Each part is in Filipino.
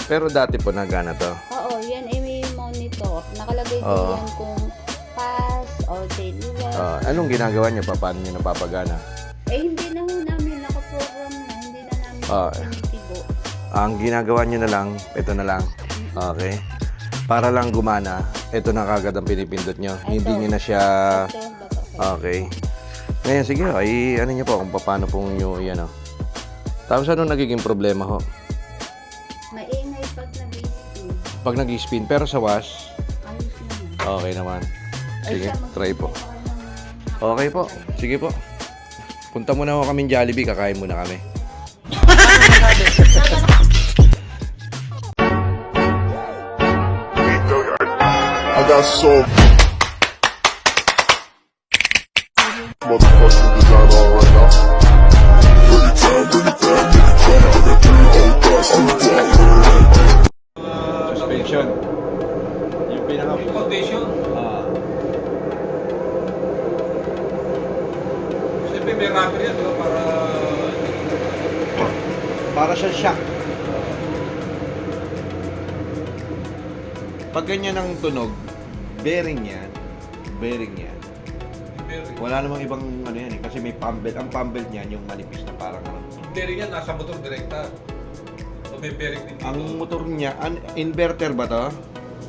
Pero dati po nagana to. Oo, yan ay may monitor. Nakalagay din Oo. yan kung pass o daily work. Anong ginagawa niyo? Paano niyo napapagana? Hindi na ho namin nakaprogram na. Hindi na namin tinitigo. Ang ginagawa niyo na lang, ito na lang. Okay. Para lang gumana, ito na kagad ang pinipindot niyo. Hindi niyo na siya... Ito, baka Okay. Ngayon, sige, ay ano niyo po kung paano po niyo yan, oh. Tapos anong nagiging problema ho? maingay pag nag-spin. Pag nag-spin, pero sa wash, Ayos naman. okay naman. Ay, Sige, siya, try po. magpapakain ng- Okay po, sige po. Punta muna ako kaming Jollibee, kakain muna kami. I got some motherfucking design on right now. Bring it down, bring it down, bring it down. I got 3 old guys in the block. Suspension. Yung pinaka... Foundation? Siyempre may rubber yan, diba? Para siya shock. Pag ganyan ang tunog, bearing yan. Bearing yan. Wala namang ibang ano yan eh, kasi may pump belt. Ang pump belt niyan, yung manipis na parang ano. Bearing yan, nasa motor direkta. O may bearing din dito. Ang motor niya, inverter ba to?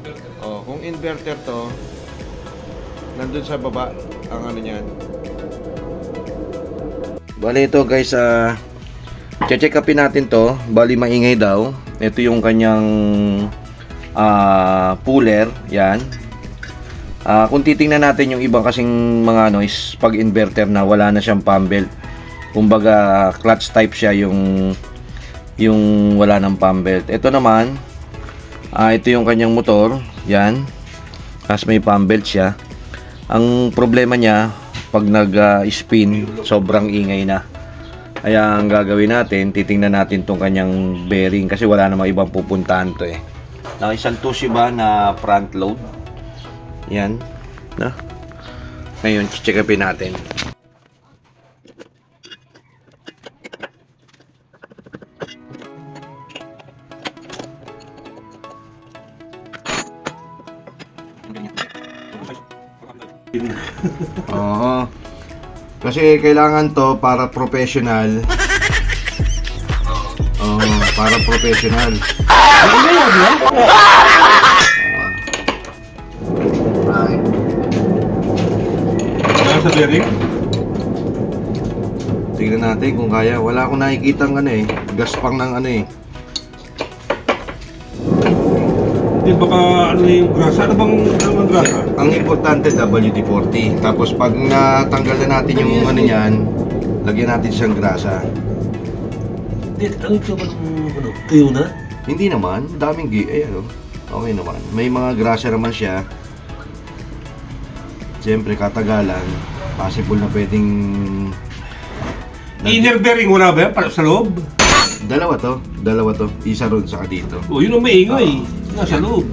Bearing. Oh, kung inverter to, nandun sa baba ang ano niyan. Bali ito guys, check upin natin to. Bali maingay daw. Ito yung kanyang puller, yan. Kung titingnan natin yung ibang kasing mga ano is pag inverter na wala na siyang pump belt. Kumbaga clutch type siya yung wala ng pump belt. Ito naman, ito yung kanyang motor, yan. Tapos may pump belt siya. Ang problema niya, pag nag-spin, sobrang ingay na. Kaya ang gagawin natin, titingnan natin tong kanyang bearing kasi wala namang ibang pupuntahan to eh. Na isang tusi ba na front load. Yan, no? Ngayon, check upin natin. Oo. Kasi kailangan to para professional. Oo, para professional. Kaya sa bearing? Tignan natin kung kaya. Wala akong nakikitang ano eh. Gaspang ng ano eh. Hindi, baka ano yung grasa? Ano bang grasa? Ang importante WD-40. Tapos pag natanggal na natin yung ano niyan, lagyan natin siyang grasa. Hindi, ano ito ba ng ano? Tuyo na? Hindi naman, daming ayan oh. Okay naman. May mga grasa naman siya. Siyempre katagalan, possible na pwedeng Inner bearing wala ba yan? Para sa loob? dalawa to. Isa ron saka dito. O, yun ang maingay. Nasa loob.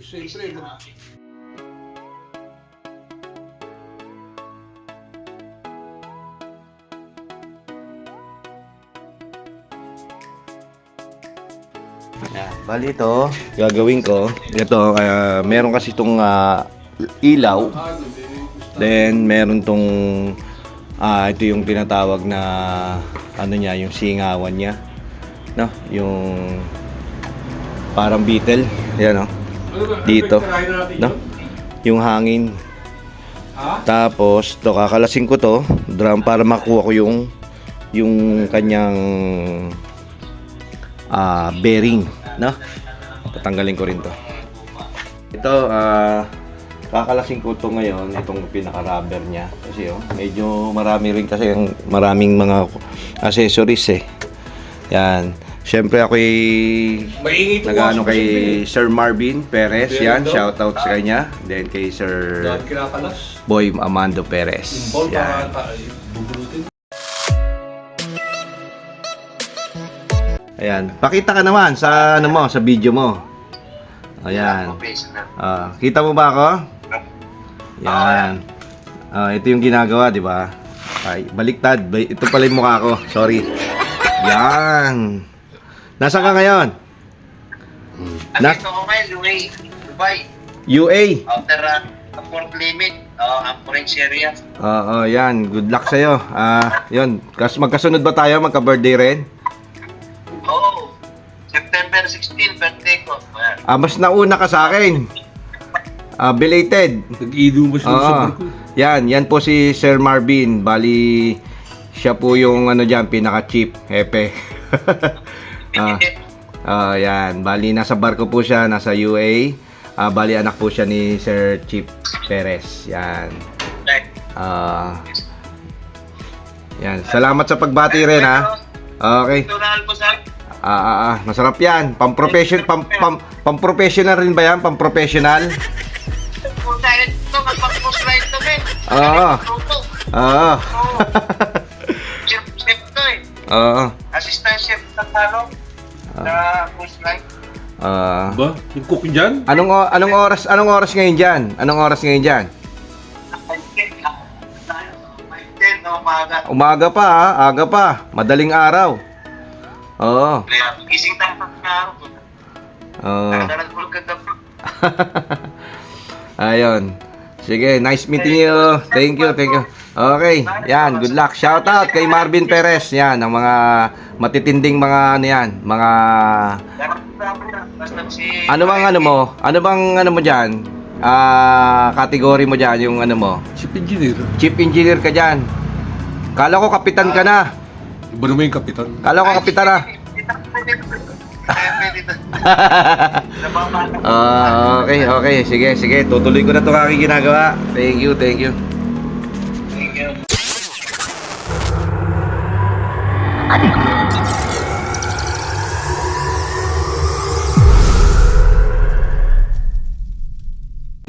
Siyempre, Bali ito, gagawin ko. Ito, meron kasi itong ilaw. Then, meron tong ito yung tinatawag na ano niya, yung singawan niya. No? Yung parang beetle. Yan, no? Dito. No? Yung hangin. Tapos, to kakalasin ko to, drum para makuha ko yung kanyang bearing, no? Tatanggalin ko rin to. Ito, kakalasin ko to ngayon, itong pinaka-rubber niya. Kasi medyo marami rin kasi maraming mga accessories eh. Yan. Siyempre ako'y nag-ano kay Sir Marvin Perez, yan, shoutout sa kanya. Then kay Sir Boy Amando Perez. Yan. Ayan. Pakita ka naman sa ano mo, sa video mo. Ayan. Kita mo ba ako? Yan. Ito yung ginagawa, di ba? Ay, baliktad. Ito pala yung mukha ko. Sorry. Yan. Nasaan ka ngayon? Nandito ko ngayon, Dubai. UA. After port limit, ang Orange area. Oo, yan. Good luck sa'yo. Yun. Magkasunod ba tayo? Magka-birthday rin? Oo. September 16, birthday ko. Ayan. Mas nauna ka sa akin. Belated. Nag-ido mo siya sa barko. Yan po si Sir Marvin. Bali, siya po yung ano dyan, pinaka-cheap, hepe. Yan. Bali, nasa barko po siya, nasa UA. Bali, anak po siya ni Sir Chip Perez. Yan. Yan. Salamat sa pagbati rin, ha. Okay. Masarap yan. Pam-professional rin ba yan? Pam-professional? Ito, magpapos ride to, men. Oo. Chef to eh. Oo. Assistant chef sa talo. Sa post ride. Ba? Yung cook dyan? Anong oras ngayon diyan? Anong oras ngayon diyan? 10 na umaga. Umaga pa, ha? Aga pa. Madaling araw. Oo. Kaya gising tayo sa araw. Oo. Nagdalagulog ka gabi. Ayun. Sige, nice meeting you. Thank you. Okay, yan, good luck. Shout out kay Marvin Perez. Yan, ang mga matitinding mga ano yan, mga ano bang ano mo diyan? Category mo diyan yung ano mo? Chief engineer. Chief engineer ka diyan. Kala ko kapitan ka na. Iba naman yung kapitan. Kala ko kapitan na. Okay. Sige. Tutuloy ko na 'tong aking ginagawa. Thank you.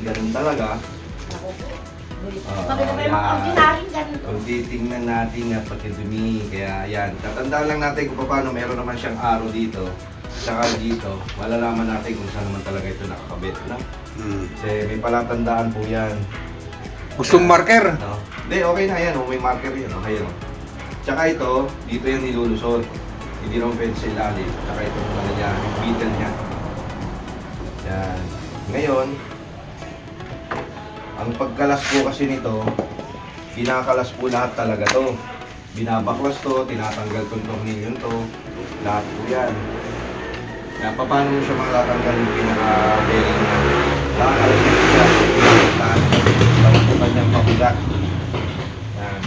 Ganun talaga. Bakit naman mga ordinaryong ganun? Kung titingnan natin na pati dumi, kaya yan. Tatandaan lang natin kung paano meron naman siyang araw dito. Saka dito, malalaman natin kung saan naman talaga ito nakakabit. No? Kasi may palatandaan po yan. Gustong marker? No? Hindi, okay na yan. May marker yan. Okay, no? Tsaka ito, dito yan nilulusot. Hindi naman pwede sa ilalim. Tsaka ito ano niya, yung beetle niya. Yan. Ngayon, ang pagkalas po kasi nito, kinakalas po lahat talaga to. Binabaklas to, tinatanggal tong tornilyo to, lahat po yan. Kaya paano mo siya matatanggal yung pinaka-bearing niya? Nakakalas niya siya. Lahat po kanyang pakulat. Yan.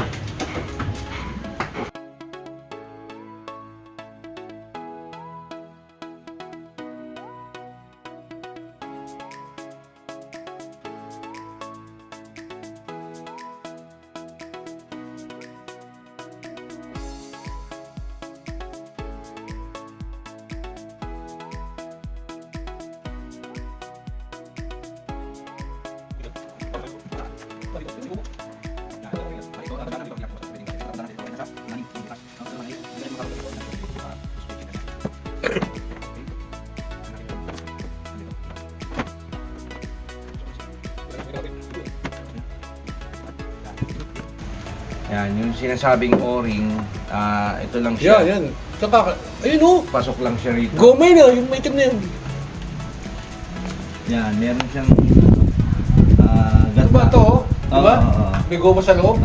Yan, yung sinasabing o-ring, ito lang siya. Yan. Tsaka, ayun o. Pasok lang siya rito. Gomay na, yung may itim na yun. Yan, meron siyang Diba ito? Diba? Oo. May goma sa loob.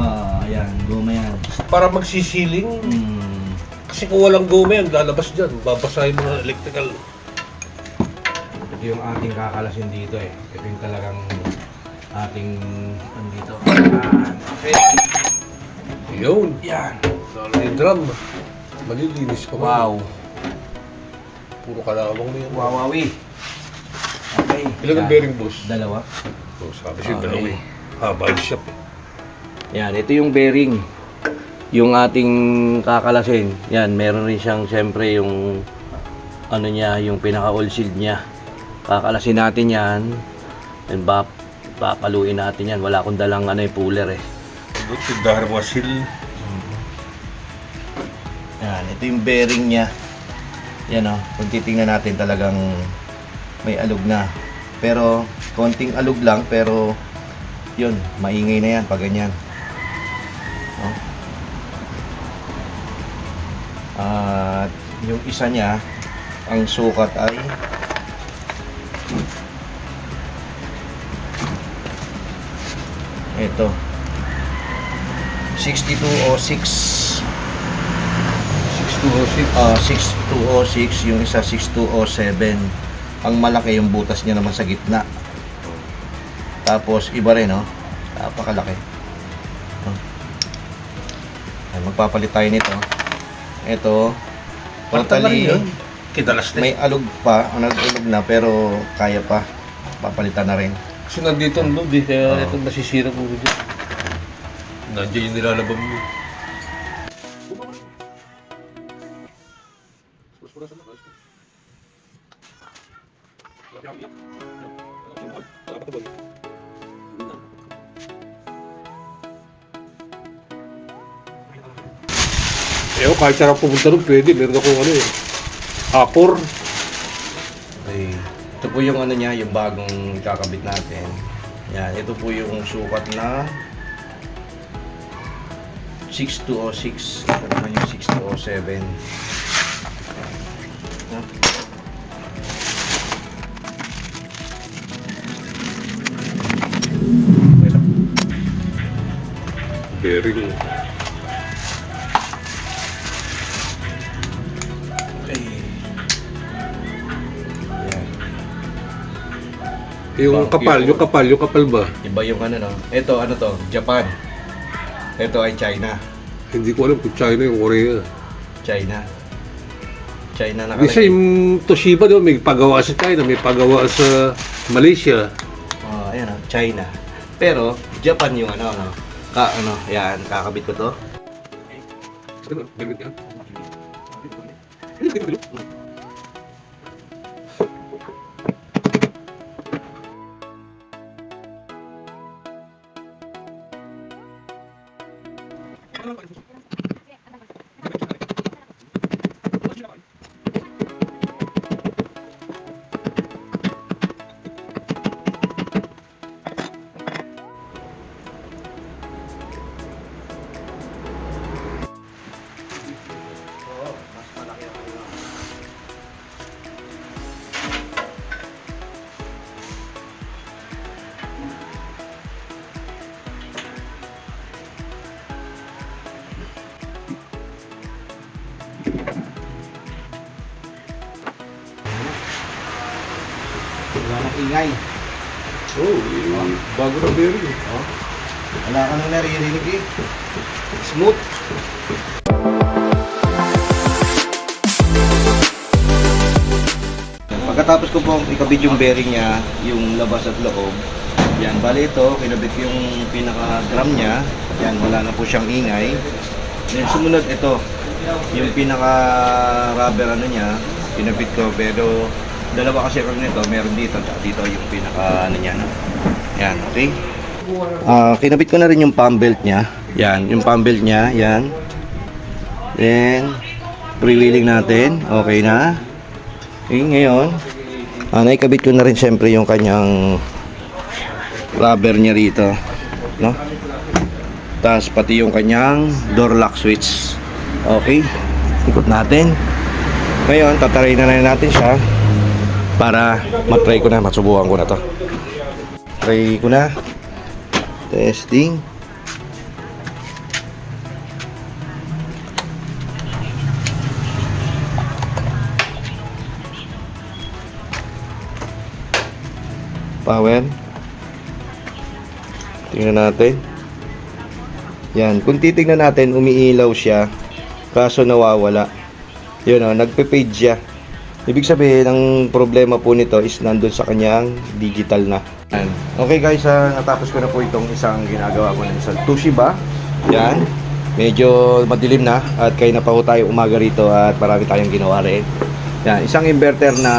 Yan, goma yan. Para magsisiling. Hmm. Kasi kung walang goma yan, lalabas dyan. Babasahin mga electrical. Ito yung ating kakalasin dito eh. Ito yung talagang ating andito. Okay. Yun. Yan. Yung drum. Malilinis pa. Wow. Puro kalawang na yan. Wawawi. Okay. Ilan ang bearing, boss? Dalawa. Oh, sabi siya, Okay. dalawa eh. Haba yung shop eh. Yan, ito yung bearing. Yung ating kakalasin. Yan, meron rin siyang siyempre yung ano niya, yung pinaka-oil shield niya. Kakalasin natin yan. And papaluin natin yan. Wala akong dalang ano, puller eh. Tindahan wasil. Yan, ito yung bearing niya. Yan o, kung titingnan natin talagang may alog na. Pero, konting alog lang, pero yun, maingay na yan pag ganyan. Oh. At yung isa niya, ang sukat ay ito 6206. 6206, yung isa 6207. Ang malaki yung butas niya naman sa gitna. Tapos iba rin, no? Napakalaki. Ay, magpapalit tayo nito. Ito totally Kidalas may alog pa, nag-alog na pero kaya pa. Papalitan na rin. Kasi nandito ang load eh, kaya Oo. ito masisira po dito. Nandiyan yung nilalabang mo. Kahit sarap pumunta rin, pwede. Meron akong ano eh. Akor. Okay. Ito po yung ano niya, yung bagong kakabit natin. Yan, ito po yung sukat na 6206. Ito naman yung 6207. Bearing. Okay. Yan. Yung kapal ba? Iba yung ano, no? Ito, ano to? Japan. Ito ay China. Hindi ko alam kung China yung Korea. China. China na Kasi yung Toshiba, di ba, may pagawa sa China, may pagawa sa Malaysia. Oh, ayan, oh, China. Pero, Japan yung ano, no? Yan, kakabit ko to. Wala nang ingay. Oh, bago na bearing. Oh. Wala ka nang naririnig eh. Smooth. Pagkatapos ko po ikabit yung bearing niya, yung labas at loob. Yan, bali ito, kinabit yung pinaka-drum niya. Yan, wala na po siyang ingay. Then sumunod ito, yung pinaka-rubber ano niya, kinabit ko, pero dalawa kasi ako nito, meron dito, dito yung pinaka ano niya, no? Yan, okay? Kinabit ko na rin yung pump belt niya. Yan, yung pump belt niya, yan. Then, pre-wheeling natin, okay na. Okay, ngayon, naikabit ko na rin syempre yung kanyang rubber niya rito, no? Tapos pati yung kanyang door lock switch. Okay, ikot natin. Ngayon, tataray na natin siya para matry ko na, masubukan ko na to. Try ko na. Testing. Power. Tingnan natin. Yan, kung titingnan natin, umiilaw siya. Kaso nawawala. Yun o, nagpe-fade siya. Ibig sabihin, ang problema po nito is nandun sa kanyang digital na. Yan. Okay guys, natapos ko na po itong isang ginagawa ko ng isang Toshiba. Yan. Medyo madilim na at kaya na pa po tayo umaga rito at marami tayong ginawa rin. Yan, isang inverter na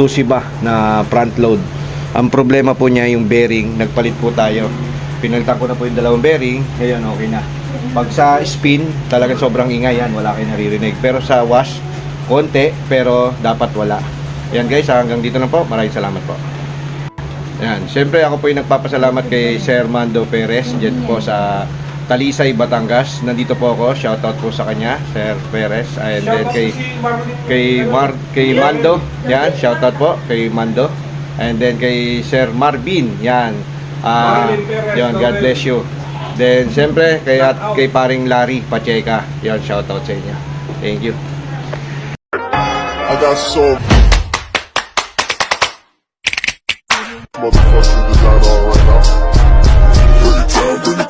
Toshiba na front load. Ang problema po niya yung bearing, nagpalit po tayo. Pinalitan ko na po yung dalawang bearing, ngayon okay na. Pag sa spin, talagang sobrang ingay yan, wala kayong naririnig. Pero sa wash, konti, pero dapat wala. Yan guys, hanggang dito na po. Maraming salamat po. Yan, siyempre ako po yung nagpapasalamat kay Sir Mando Perez dyan po sa Talisay, Batangas. Nandito po ako, shoutout po sa kanya, Sir Perez. And then kay Mando, yan, shoutout po kay Mando. And then kay Sir Marvin, yan. Yan, God bless you. Then siyempre kay paring Larry Pacheca, yan, shoutout sa inyo. Thank you. I got so motherfucking design all right now. Bring it down, bring it